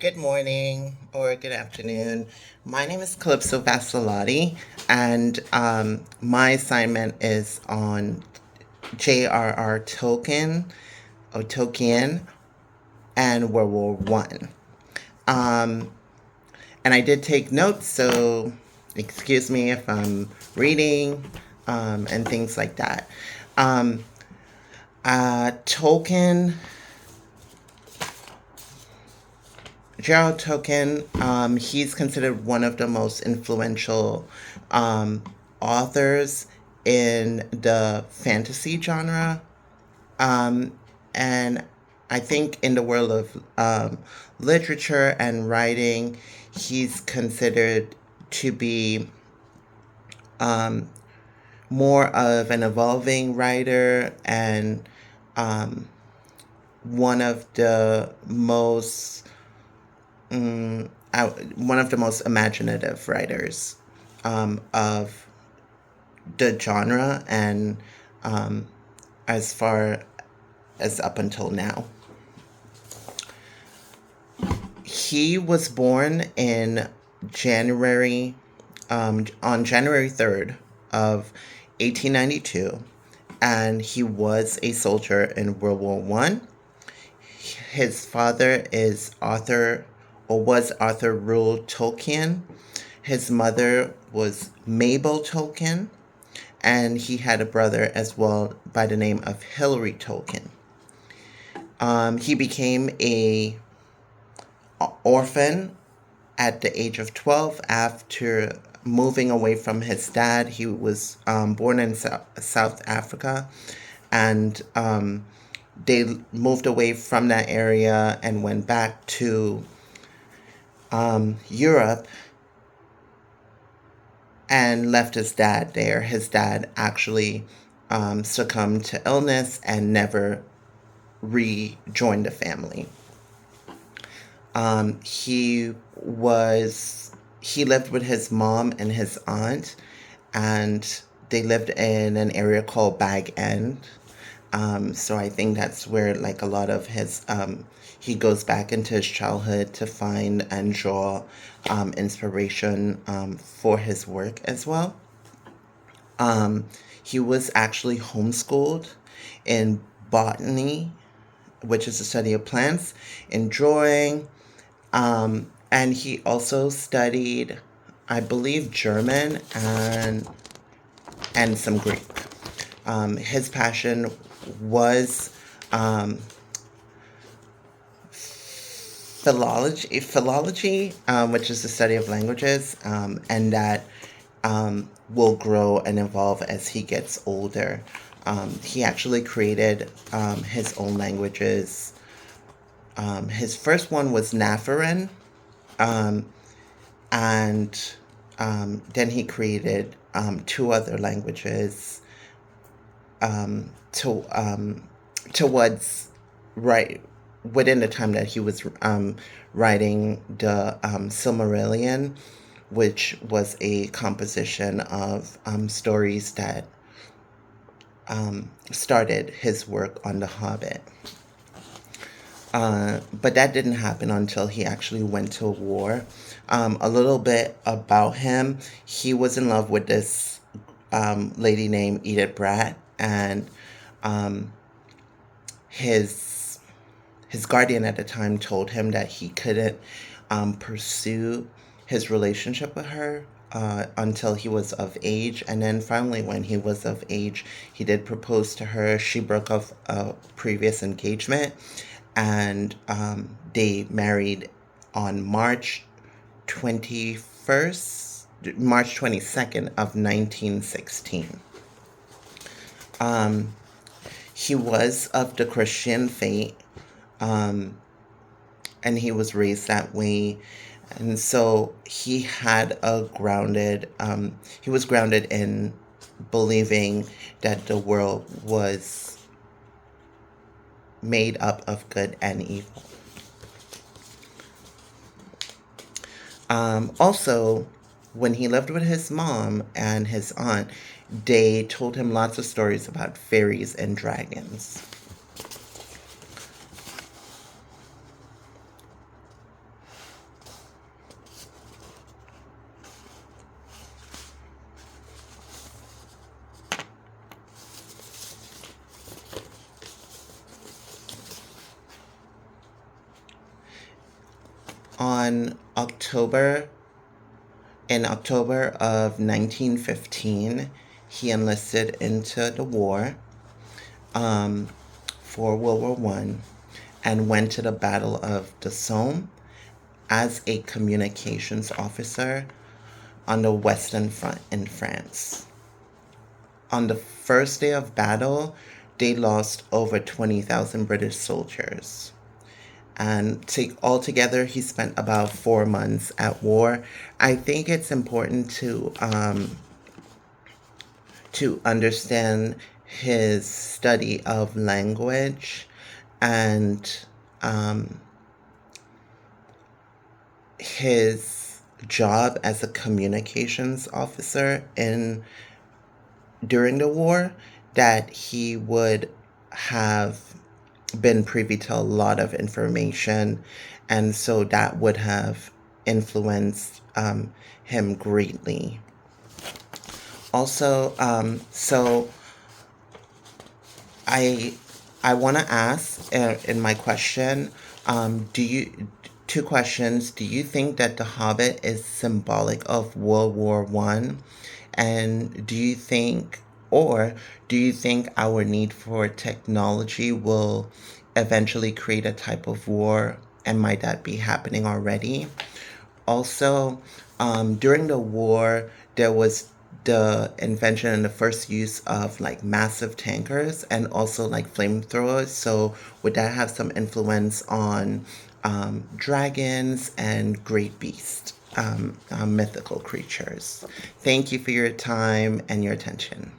Good morning or good afternoon. My name is Calypso Vassilotti, and my assignment is on J.R.R. Tolkien, or Tolkien, and World War One. Um, and I did take notes, so excuse me if I'm reading and things like that. Um, Tolkien Gerald Tolkien, he's considered one of the most influential um, authors in the fantasy genre. Um, and I think in the world of literature and writing, he's considered to be um, more of an evolving writer and um, one of the most one of the most imaginative writers of the genre and um, as far as up until now. He was born in January, on January 3rd of 1892, and he was a soldier in World War One. His father is Arthur, or was Arthur Rule Tolkien. His mother was Mabel Tolkien, and he had a brother as well by the name of Hilary Tolkien. He became a orphan at the age of 12 after moving away from his dad. He was born in South Africa, and they moved away from that area and went back to Europe and left his dad there. His dad actually succumbed to illness and never rejoined the family. He was he lived with his mom and his aunt, and they lived in an area called Bag End. So I think that's where like a lot of his he goes back into his childhood to find and draw inspiration for his work as well. Um, he was actually homeschooled in botany, which is the study of plants, in drawing, and he also studied, I believe, German and some Greek. His passion was um, philology, which is the study of languages, and that will grow and evolve as he gets older. He actually created his own languages. His first one was Nafaran, um, and then he created two other languages to towards right within the time that he was writing the Silmarillion, which was a composition of stories that started his work on The Hobbit. But that didn't happen until he actually went to war. A little bit about him: he was in love with this lady named Edith Bratt, and um, his his guardian at the time told him that he couldn't pursue his relationship with her until he was of age. And then finally, when he was of age, he did propose to her. She broke off a previous engagement, and they married on March 22nd of 1916. Um, he was of the Christian faith, um, and he was raised that way. And so he was grounded in believing that the world was made up of good and evil. Also, when he lived with his mom and his aunt, they told him lots of stories about fairies and dragons. On October, in October of 1915, he enlisted into the war um, for World War One and went to the Battle of the Somme as a communications officer on the Western Front in France. On the first day of battle, they lost over 20,000 British soldiers. And take altogether, he spent about 4 months at war. I think it's important to understand his study of language and um, his job as a communications officer in during the war, that he would have been privy to a lot of information, and so that would have influenced him greatly. Also, so I I want to ask in my question, do you two questions? Do you think that The Hobbit is symbolic of World War One, and do you think our need for technology will eventually create a type of war, and might that be happening already? Also, during the war, there was the invention and the first use of like massive tankers and also like flamethrowers. So, would that have some influence on dragons and great beasts, mythical creatures? Thank you for your time and your attention.